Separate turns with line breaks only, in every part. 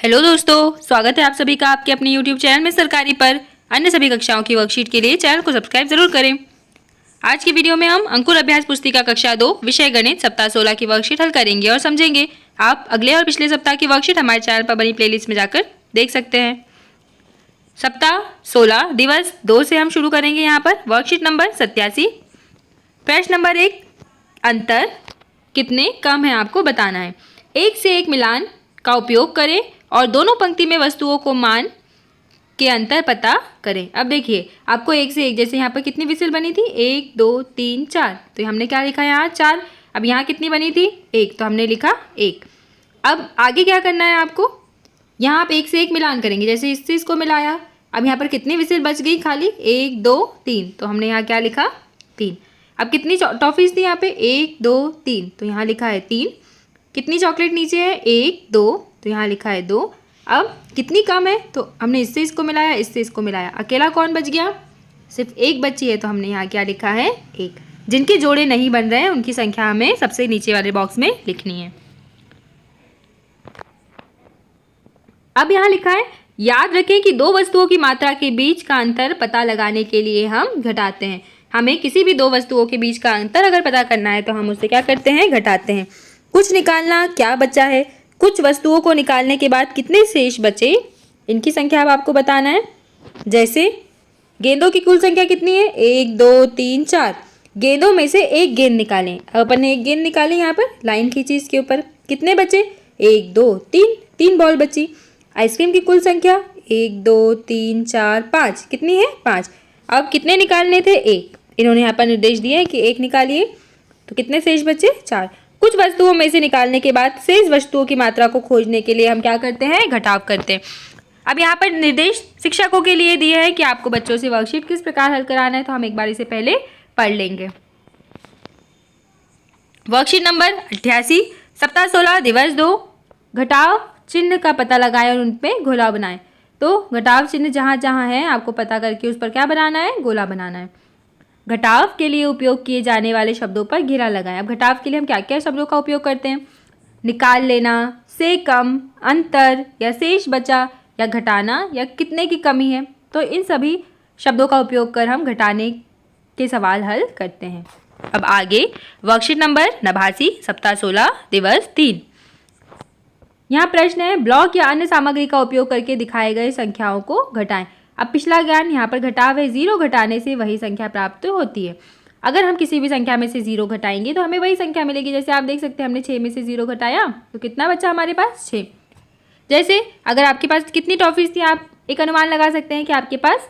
Hello दोस्तों, स्वागत है आप सभी का आपके अपने YouTube चैनल में सरकारी पर। अन्य सभी कक्षाओं की वर्कशीट के लिए चैनल को सब्सक्राइब जरूर करें। आज की वीडियो में हम अंकुर अभ्यास पुस्तिका कक्षा 2 विषय गणित सप्ताह 16 की वर्कशीट हल करेंगे और समझेंगे। आप अगले और पिछले सप्ताह की वर्कशीट हमारे चैनल पर बनी प्लेलिस्ट में जाकर देख सकते हैं। सप्ताह 16 दिवस 2 से हम शुरू करेंगे। यहाँ पर वर्कशीट नंबर 87। प्रश्न नंबर 1, अंतर कितने कम है आपको बताना है। एक से एक मिलान का उपयोग करें और दोनों पंक्ति में वस्तुओं को मान के अंतर पता करें। अब देखिए आपको एक से एक, जैसे यहाँ पर कितनी विसिल बनी थी 1 2 3 4, तो हमने क्या लिखा यहाँ 4। अब यहाँ कितनी बनी थी 1, तो हमने लिखा 1। अब आगे क्या करना है आपको, यहाँ आप एक से एक मिलान करेंगे। जैसे इससे इसको मिलाया, अब यहाँ पर कितनी विसिल बच गई खाली 1 2 3, तो हमने यहाँ क्या लिखा 3। अब कितनी टॉफीज थी यहाँ पे 1 2 3, तो यहाँ लिखा है 3। कितनी चॉकलेट नीचे है 1 2, तो यहाँ लिखा है 2। अब कितनी कम है, तो हमने इससे इसको मिलाया, इससे इसको मिलाया, अकेला कौन बच गया, सिर्फ एक बची है, तो हमने यहाँ क्या लिखा है 1। जिनके जोड़े नहीं बन रहे हैं उनकी संख्या हमें सबसे नीचे वाले बॉक्स में लिखनी है। अब यहाँ लिखा है याद रखें कि दो वस्तुओं की मात्रा के बीच का अंतर पता लगाने के लिए हम घटाते हैं। हमें किसी भी दो वस्तुओं के बीच का अंतर अगर पता करना है तो हम उससे क्या करते हैं, घटाते हैं। कुछ निकालना क्या बचा है, कुछ वस्तुओं को निकालने के बाद कितने शेष बचे, इनकी संख्या अब आपको बताना है। जैसे गेंदों की कुल संख्या कितनी है 1 2 3 4, गेंदों में से एक गेंद निकालें। अब अपन ने एक गेंद निकाली, यहाँ पर लाइन खींची, इसके ऊपर कितने बचे 1 2 3, 3 बॉल बची। आइसक्रीम की कुल संख्या 1 2 3 4 5, कितनी है 5। अब कितने निकालने थे 1, इन्होंने यहाँ पर निर्देश दिए कि 1 निकालिए, तो कितने शेष बचे 4। कुछ वस्तुओं में से निकालने के बाद शेष वस्तुओं की मात्रा को खोजने के लिए हम क्या करते हैं, घटाव करते हैं। अब यहाँ पर निर्देश शिक्षकों के लिए दिए है कि आपको बच्चों से वर्कशीट किस प्रकार हल कराना है, तो हम एक बार इसे पहले पढ़ लेंगे। वर्कशीट नंबर 88, सप्ताह 16 दिवस 2, घटाव चिन्ह का पता लगाएं और उन पर गोला बनाएं। तो घटाव चिन्ह जहाँ जहाँ है आपको पता करके उस पर क्या बनाना है, गोला बनाना है। घटाव के लिए उपयोग किए जाने वाले शब्दों पर घेरा लगाएं। अब घटाव के लिए हम क्या क्या शब्दों का उपयोग करते हैं, निकाल लेना, से कम, अंतर या शेष बचा, या घटाना या कितने की कमी है, तो इन सभी शब्दों का उपयोग कर हम घटाने के सवाल हल करते हैं। अब आगे वर्कशीट नंबर 89, सप्ताह 16 दिवस 3। यहाँ प्रश्न है ब्लॉक या अन्य सामग्री का उपयोग करके दिखाए गए संख्याओं को घटाएं। अब पिछला ज्ञान यहाँ पर घटाव है, 0 घटाने से वही संख्या प्राप्त होती है। अगर हम किसी भी संख्या में से 0 घटाएंगे तो हमें वही संख्या मिलेगी। जैसे आप देख सकते हैं हमने 6 में से 0 घटाया तो कितना बचा हमारे पास 6। जैसे अगर आपके पास कितनी टॉफीज थी, आप एक अनुमान लगा सकते हैं कि आपके पास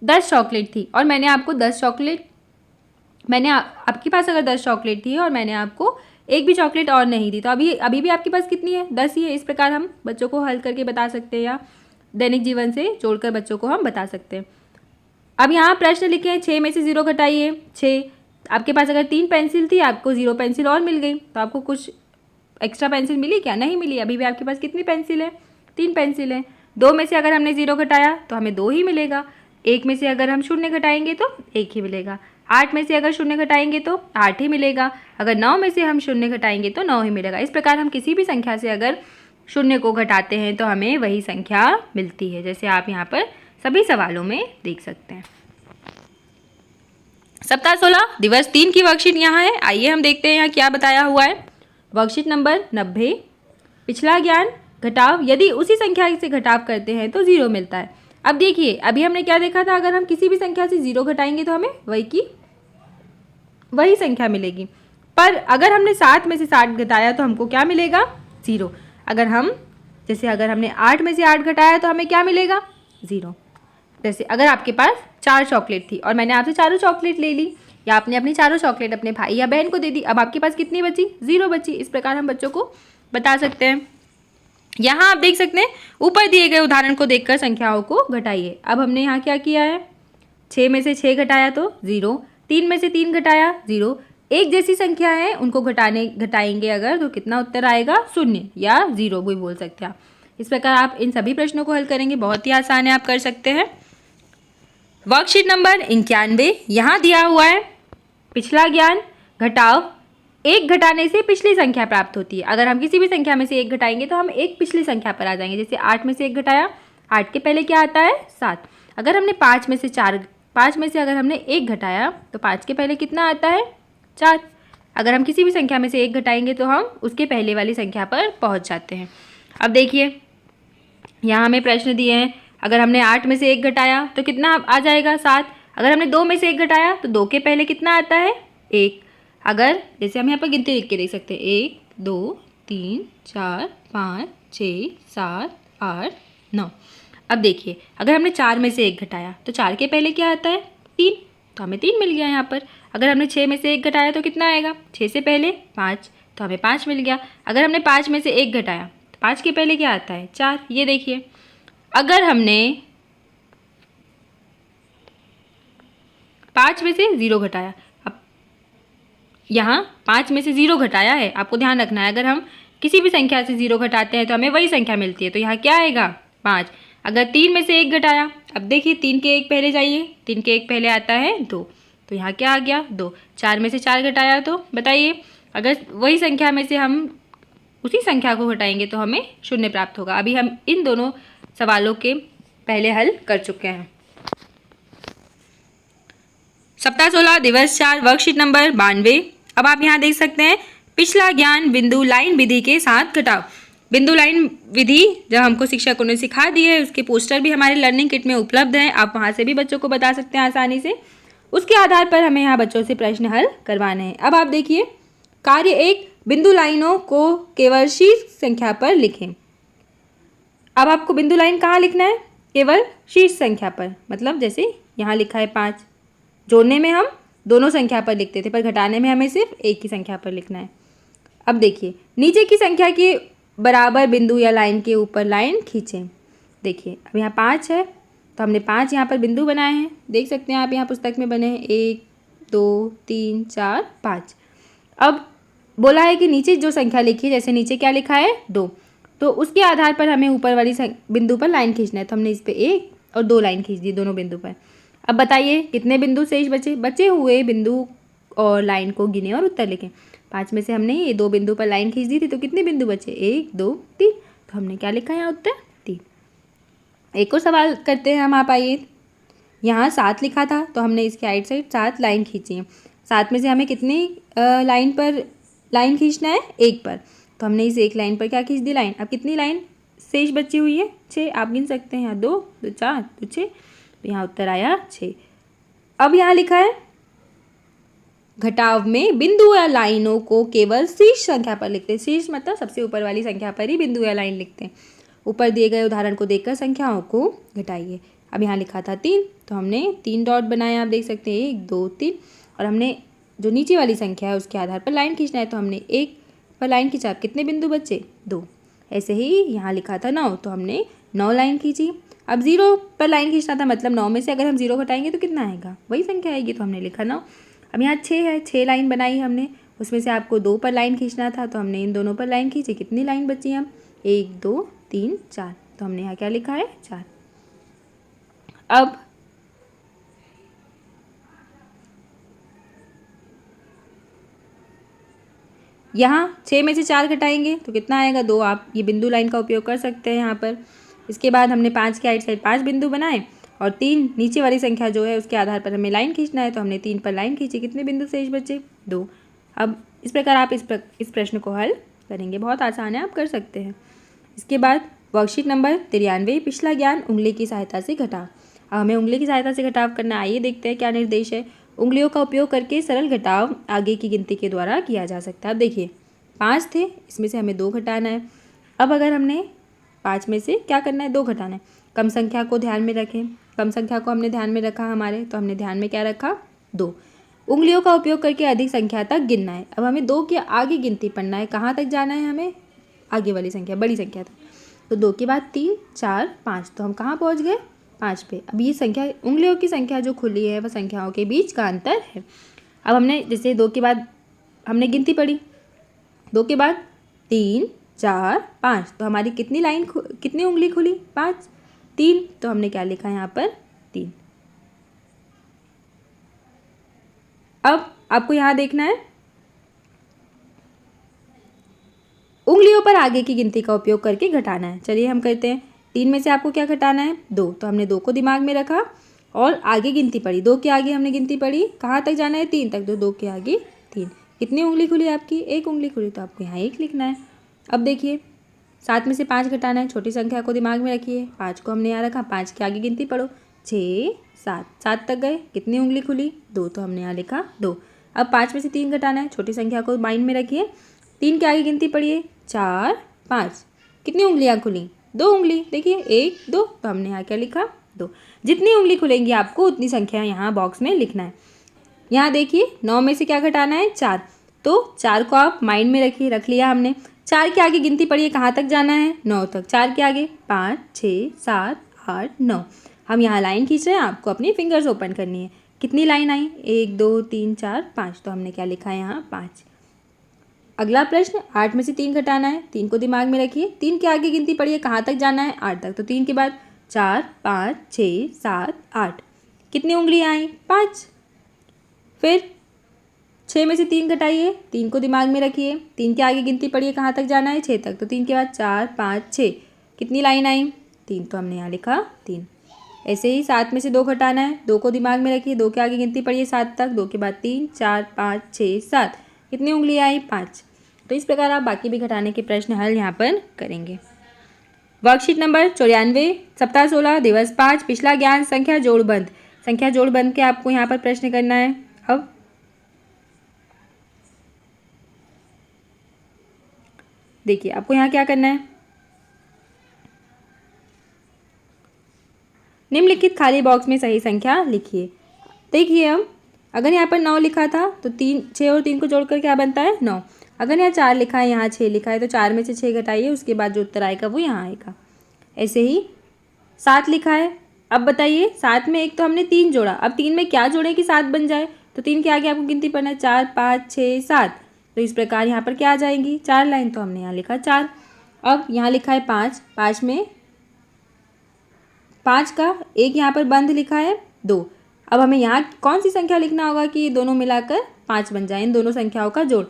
10 चॉकलेट थी और मैंने आपको 10 चॉकलेट, आपके पास अगर 10 चॉकलेट थी और मैंने आपको एक भी चॉकलेट और नहीं दी, तो अभी भी आपके पास कितनी है 10 ही है। इस प्रकार हम बच्चों को हल करके बता सकते हैं या दैनिक जीवन से जोड़कर बच्चों को हम बता सकते हैं। अब यहाँ प्रश्न लिखे हैं 6 में से 0 घटाइए 6। आपके पास अगर 3 पेंसिल थी, आपको 0 पेंसिल और मिल गई, तो आपको कुछ एक्स्ट्रा पेंसिल मिली क्या, नहीं मिली। अभी भी आपके पास कितनी पेंसिल है, 3 पेंसिल है। 2 में से अगर हमने 0 घटाया तो हमें 2 ही मिलेगा। 1 में से अगर हम 0 घटाएंगे तो 1 ही मिलेगा। 8 में से अगर 0 घटाएंगे तो 8 ही मिलेगा। अगर 9 में से हम 0 घटाएंगे तो 9 ही मिलेगा। इस प्रकार हम किसी भी संख्या से अगर 0 को घटाते हैं तो हमें वही संख्या मिलती है, जैसे आप यहाँ पर सभी सवालों में देख सकते हैं। सप्ताह 16 दिवस 3 की वर्कशीट यहाँ है। आइए हम देखते हैं यहाँ क्या बताया हुआ है। वर्कशीट नंबर 90, पिछला ज्ञान घटाव, यदि उसी संख्या से घटाव करते हैं तो 0 मिलता है। अब देखिए अभी हमने क्या देखा था, अगर हम किसी भी संख्या से 0 घटाएंगे तो हमें वही संख्या मिलेगी। पर अगर हमने 7 में से 7 घटाया तो हमको क्या मिलेगा 0। अगर हमने 8 में से 8 घटाया तो हमें क्या मिलेगा 0। जैसे अगर आपके पास 4 चॉकलेट थी और मैंने आपसे चारों चॉकलेट ले ली, या आपने अपनी चारों चॉकलेट अपने भाई या बहन को दे दी, अब आपके पास कितनी बची 0 बची। इस प्रकार हम बच्चों को बता सकते हैं। यहाँ आप देख सकते हैं ऊपर दिए गए उदाहरण को देखकर संख्याओं को घटाइए। अब हमने यहाँ क्या किया है, 6 में से 6 घटाया तो 0, 3 में से 3 घटाया 0। एक जैसी संख्या है उनको घटाएंगे अगर, तो कितना उत्तर आएगा 0 या 0 भी बोल सकते हैं आप। इस प्रकार आप इन सभी प्रश्नों को हल करेंगे, बहुत ही आसान है, आप कर सकते हैं। वर्कशीट नंबर 91 यहाँ दिया हुआ है, पिछला ज्ञान घटाव एक घटाने से पिछली संख्या प्राप्त होती है। अगर हम किसी भी संख्या में से एक घटाएंगे तो हम एक पिछली संख्या पर आ जाएंगे। जैसे 8 में से एक घटाया, 8 के पहले क्या आता है 7। अगर हमने 5 में से अगर हमने एक घटाया तो 5 के पहले कितना आता है 4। अगर हम किसी भी संख्या में से एक घटाएंगे तो हम उसके पहले वाली संख्या पर पहुंच जाते हैं। अब देखिए यहाँ हमें प्रश्न दिए हैं, अगर हमने 8 में से एक घटाया तो कितना आ जाएगा 7। अगर हमने 2 में से एक घटाया तो 2 के पहले कितना आता है 1। अगर जैसे हम यहाँ पर गिनती लिख के देख सकते हैं 1 2 3 4 5 6 7 8 9। अब देखिए अगर हमने 4 में से एक घटाया तो 4 के पहले क्या आता है 3, तो हमें 3 मिल गया यहाँ पर। अगर हमने 6 में से एक घटाया तो कितना आएगा 6 से पहले 5, तो हमें 5 मिल गया। अगर हमने 5 में से एक घटाया तो 5 के पहले क्या आता है 4। ये देखिए अगर हमने 5 में से 0 घटाया, अब यहाँ 5 में से 0 घटाया है, आपको ध्यान रखना है अगर हम किसी भी संख्या से 0 घटाते हैं तो हमें वही संख्या मिलती है, तो यहाँ क्या आएगा 5। अगर 3 में से एक घटाया, अब देखिए 3 के एक पहले जाइए, 3 के एक पहले आता है 2, तो यहाँ क्या आ गया 2। 4 में से 4 घटाया तो बताइए अगर वही संख्या में से हम उसी संख्या को घटाएंगे तो हमें 0 प्राप्त होगा। अभी हम इन दोनों सवालों के पहले हल कर चुके हैं। सप्ताह 16 दिवस 4 वर्कशीट नंबर 92। अब आप यहाँ देख सकते हैं पिछला ज्ञान बिंदु लाइन विधि के साथ घटाओ। बिंदु लाइन विधि जब हमको शिक्षकों ने सिखा दी है, उसके पोस्टर भी हमारे लर्निंग किट में उपलब्ध हैं, आप वहाँ से भी बच्चों को बता सकते हैं आसानी से। उसके आधार पर हमें यहाँ बच्चों से प्रश्न हल करवाने हैं। अब आप देखिए कार्य 1, बिंदु लाइनों को केवल शीर्ष संख्या पर लिखें। अब आपको बिंदु लाइन कहाँ लिखना है, केवल शीर्ष संख्या पर, मतलब जैसे यहाँ लिखा है 5। जोड़ने में हम दोनों संख्या पर लिखते थे, पर घटाने में हमें सिर्फ एक ही संख्या पर लिखना है। अब देखिए नीचे की संख्या के बराबर बिंदु या लाइन के ऊपर लाइन खींचें। देखिए अब यहाँ 5 है तो हमने 5 यहाँ पर बिंदु बनाए हैं, देख सकते हैं आप यहाँ पुस्तक में बने हैं 1 2 3 4 5। अब बोला है कि नीचे जो संख्या लिखी है, जैसे नीचे क्या लिखा है 2, तो उसके आधार पर हमें ऊपर वाली बिंदु पर लाइन खींचना है, तो हमने इस पर 1 और 2 लाइन खींच दी दोनों बिंदु पर। अब बताइए कितने बिंदु शेष बचे हुए बिंदु और लाइन को गिने और उत्तर लिखें। 5 में से हमने ये 2 बिंदु पर लाइन खींच दी थी, तो कितने बिंदु बचे 1 2 3, तो हमने क्या लिखा है यहाँ उत्तर 3। एक और सवाल करते हैं हम, आप आइए। यहाँ 7 लिखा था तो हमने इसके राइट साइड 7 लाइन खींची है। 7 में से हमें कितनी लाइन पर लाइन खींचना है 1 पर, तो हमने इस 1 लाइन पर क्या खींच दी लाइन। अब कितनी लाइन शेष बची हुई है 6, आप गिन सकते हैं, यहाँ 2 2 4 2 6, तो यहाँ उत्तर आया 6। अब यहाँ लिखा है घटाव में बिंदु या लाइनों को केवल शीर्ष संख्या पर लिखते हैं। शीर्ष मतलब सबसे ऊपर वाली संख्या पर ही बिंदु या लाइन लिखते हैं। ऊपर दिए गए उदाहरण को देखकर संख्याओं को घटाइए। अब यहाँ लिखा था 3, तो हमने 3 डॉट बनाए, आप देख सकते हैं 1 2 3, और हमने जो नीचे वाली संख्या है उसके आधार पर लाइन खींचना है, तो हमने 1 पर लाइन खींचा। कितने बिंदु बचे 2। ऐसे ही यहाँ लिखा था 9, तो हमने 9 लाइन खींची। अब 0 पर लाइन खींचना था, मतलब 9 में से अगर हम 0 घटाएंगे तो कितना आएगा, वही संख्या आएगी, तो हमने लिखा 9। अब यहाँ 6 है, 6 लाइन बनाई हमने, उसमें से आपको 2 पर लाइन खींचना था, तो हमने इन दोनों पर लाइन खींची। कितनी लाइन बची हम 1 2 3 4, तो हमने यहाँ क्या लिखा है 4। अब यहाँ 6 में से 4 घटाएंगे तो कितना आएगा 2। आप ये बिंदु लाइन का उपयोग कर सकते हैं यहाँ पर। इसके बाद हमने 5 के राइट साइड 5 बिंदु बनाए और 3 नीचे वाली संख्या जो है उसके आधार पर हमें लाइन खींचना है, तो हमने 3 पर लाइन खींची। कितने बिंदु शेष बचे 2। अब इस प्रकार आप इस प्रश्न को हल करेंगे, बहुत आसान है, आप कर सकते हैं। इसके बाद वर्कशीट नंबर 93, पिछला ज्ञान उंगली की सहायता से घटाव। अब हमें उंगली की सहायता से घटाव करना, आइए देखते हैं क्या निर्देश है। उंगलियों का उपयोग करके सरल घटाव आगे की गिनती के द्वारा किया जा सकता है। अब देखिए 5 थे, इसमें से हमें 2 घटाना है। अब अगर हमने 5 में से क्या करना है 2 घटाना है, कम संख्या को ध्यान में रखें। कम संख्या को हमने ध्यान में रखा हमारे, तो हमने ध्यान में क्या रखा 2। उंगलियों का उपयोग करके अधिक संख्या तक गिनना है। अब हमें 2 के आगे गिनती पढ़ना है, कहाँ तक जाना है हमें, आगे वाली संख्या बड़ी संख्या तक। तो 2 के बाद 3 4 5, तो हम कहाँ पहुँच गए 5 पे। अब ये संख्या उंगलियों की संख्या जो खुली है वह संख्याओं के बीच का अंतर है। अब हमने जैसे 2 के बाद हमने गिनती पढ़ी, 2 के बाद 3 4 5, तो हमारी कितनी उंगली खुली 5 3, तो हमने क्या लिखा यहाँ पर 3। अब आपको यहाँ देखना है उंगलियों पर आगे की गिनती का उपयोग करके घटाना है। चलिए हम करते हैं। 3 में से आपको क्या घटाना है? 2। तो हमने 2 को दिमाग में रखा और आगे गिनती पड़ी। 2 के आगे हमने गिनती पड़ी, कहाँ तक जाना है? 3 तक। तो 2 के आगे 3। कितनी उंगली खुली आपकी? 1 उंगली खुली, तो आपको यहाँ 1 लिखना है। अब देखिए 7 में से 5 घटाना है। छोटी संख्या को दिमाग में रखिए। 5 को हमने यहाँ रखा, 5 के आगे गिनती पढ़ो। 6 7 7 तक गए। कितनी उंगली खुली? 2। तो हमने यहाँ लिखा 2। अब 5 में से 3 घटाना है। छोटी संख्या को माइंड में रखिए। 3 के आगे गिनती पढ़िए। 4 5। कितनी उंगलियाँ खुली? 2 उंगली। देखिए 1 2, तो हमने यहाँ क्या लिखा? 2। जितनी उंगली खुलेंगी आपको उतनी संख्या यहाँ बॉक्स में लिखना है। यहाँ देखिए 9 में से क्या घटाना है? 4। तो 4 को आप माइंड में रखिए। रख लिया हमने। 4 के आगे गिनती पढ़िए, कहाँ तक जाना है? 9 तक। 4 के आगे 5 6 7 8 9। हम यहाँ लाइन खींच रहे हैं, आपको अपनी फिंगर्स ओपन करनी है। कितनी लाइन आई? 1 2 3 4 5। तो हमने क्या लिखा है यहाँ? 5। अगला प्रश्न, 8 में से 3 घटाना है। 3 को दिमाग में रखिए। 3 के आगे गिनती पढ़िए, कहाँ तक जाना है? 8 तक। तो 3 के बाद 4 5 6 7 8। कितनी उंगलियाँ आई? 5। फिर 6 में से 3 घटाइए। 3 को दिमाग में रखिए। 3 के आगे गिनती पढ़िए, कहाँ तक जाना है? 6 तक। तो 3 के बाद 4 5 6। कितनी लाइन आई? 3। तो हमने यहाँ लिखा 3। ऐसे ही 7 में से 2 घटाना है। 2 को दिमाग में रखिए। 2 के आगे गिनती पढ़िए 7 तक। 2 के बाद 3 4 5 6 7। कितनी उंगलियाँ आई? 5। तो इस प्रकार आप बाकी भी घटाने के प्रश्न हल यहाँ पर करेंगे। वर्कशीट नंबर 94, सप्ताह 16, दिवस 5, पिछला ज्ञान, संख्या जोड़बंद। संख्या जोड़बंद के आपको यहाँ पर प्रश्न करना है। अब देखिए आपको यहाँ क्या करना है? निम्नलिखित खाली बॉक्स में सही संख्या लिखिए। देखिए अब अगर यहाँ पर 9 लिखा था तो 6 और 3 को जोड़कर क्या बनता है? 9। अगर यहाँ 4 लिखा है, यहाँ 6 लिखा है, तो 4 में से 6 घटाइए, उसके बाद जो उत्तर आएगा वो यहाँ आएगा। ऐसे ही 7 लिखा है। अब बताइए 7 में एक तो हमने 3 जोड़ा, अब 3 में क्या जोड़े कि 7 बन जाए? तो 3 के आगे आपको गिनती पढ़ना है। 4 5 6 7। तो इस प्रकार यहाँ पर क्या आ जाएंगी? 4 लाइन। तो हमने यहाँ लिखा 4। अब यहाँ लिखा है 5। 5 में 5 का एक यहाँ पर बंद लिखा है 2। अब हमें यहाँ कौन सी संख्या लिखना होगा कि ये दोनों मिलाकर 5 बन जाए, इन दोनों संख्याओं का जोड़?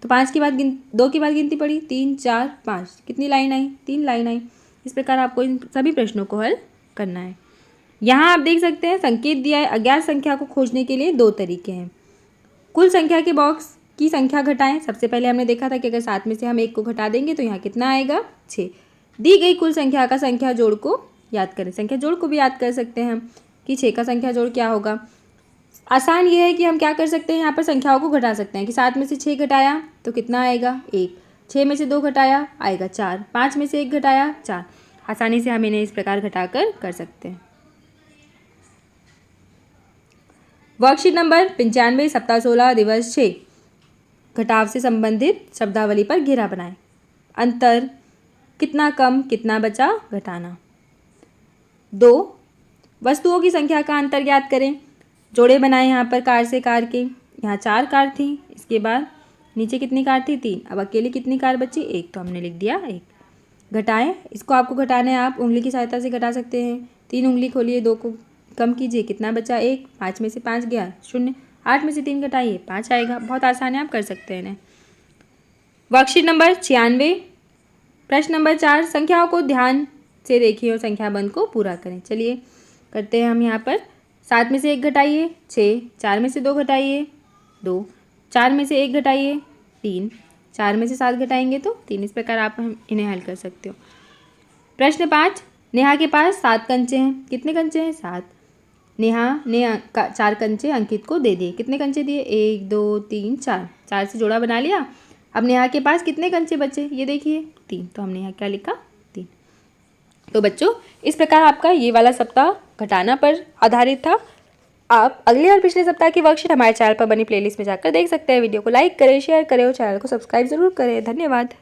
तो 5 के बाद 2 के बाद गिनती पड़ी 3 4 5। कितनी लाइन आई? 3 लाइन आई। इस प्रकार आपको इन सभी प्रश्नों को हल करना है। यहाँ आप देख सकते हैं संकेत दिया है। अज्ञात संख्या को खोजने के लिए 2 तरीके हैं। कुल संख्या के बॉक्स की संख्या घटाएं। सबसे पहले हमने देखा था कि अगर 7 में से हम 1 को घटा देंगे तो यहाँ कितना आएगा? 6। दी गई कुल संख्या का संख्या जोड़ को याद करें। संख्या जोड़ को भी याद कर सकते हैं हम कि 6 का संख्या जोड़ क्या होगा। आसान ये है कि हम क्या कर सकते हैं, यहाँ पर संख्याओं को घटा सकते हैं कि 7 में से 6 घटाया तो कितना आएगा? 1। 6 में से 2 घटाया आएगा 4। 5 में से 1 घटाया 4। आसानी से हम इन्हें इस प्रकार घटाकर कर सकते हैं। वर्कशीट नंबर 95, सप्ताह 16, दिवस 6, घटाव से संबंधित शब्दावली पर घेरा बनाएं। अंतर, कितना कम, कितना बचा, घटाना। 2, वस्तुओं की संख्या का अंतर ज्ञात करें। जोड़े बनाए यहाँ पर कार से कार के। यहाँ 4 कार थी, इसके बाद नीचे कितनी कार थी? 3। अब अकेली कितनी कार बची? 1। तो हमने लिख दिया 1। घटाएं, इसको आपको घटाना है, आप उंगली की सहायता से घटा सकते हैं। 3 उंगली खोलिए, 2 को कम कीजिए, कितना बचा? 1। 5 में से 5 गया 0। 8 में से 3 घटाइए 5 आएगा। बहुत आसान है, आप कर सकते हैं इन्हें। वर्कशीट नंबर 96, प्रश्न नंबर 4, संख्याओं को ध्यान से देखिए और संख्या बंद को पूरा करें। चलिए करते हैं हम यहाँ पर। 7 में से 1 घटाइए 6। 4 में से 2 घटाइए 2। 4 में से 1 घटाइए 3। 4 में से 7 घटाएंगे तो 3। इस प्रकार आप इन्हें हल कर सकते हो। प्रश्न 5, नेहा के पास 7 कंचे हैं। कितने कंचे हैं? 7। नेहा ने 4 कंचे अंकित को दे दिए। कितने कंचे दिए? 1 2 3 4। 4 से जोड़ा बना लिया। अब नेहा के पास कितने कंचे बचे? ये देखिए 3। तो हमने यहाँ क्या लिखा? 3। तो बच्चों इस प्रकार आपका ये वाला सप्ताह घटाना पर आधारित था। आप अगले और पिछले सप्ताह की वर्कशीट हमारे चैनल पर बनी प्लेलिस्ट में जाकर देख सकते हैं। वीडियो को लाइक करें, शेयर करें और चैनल को सब्सक्राइब जरूर करें। धन्यवाद।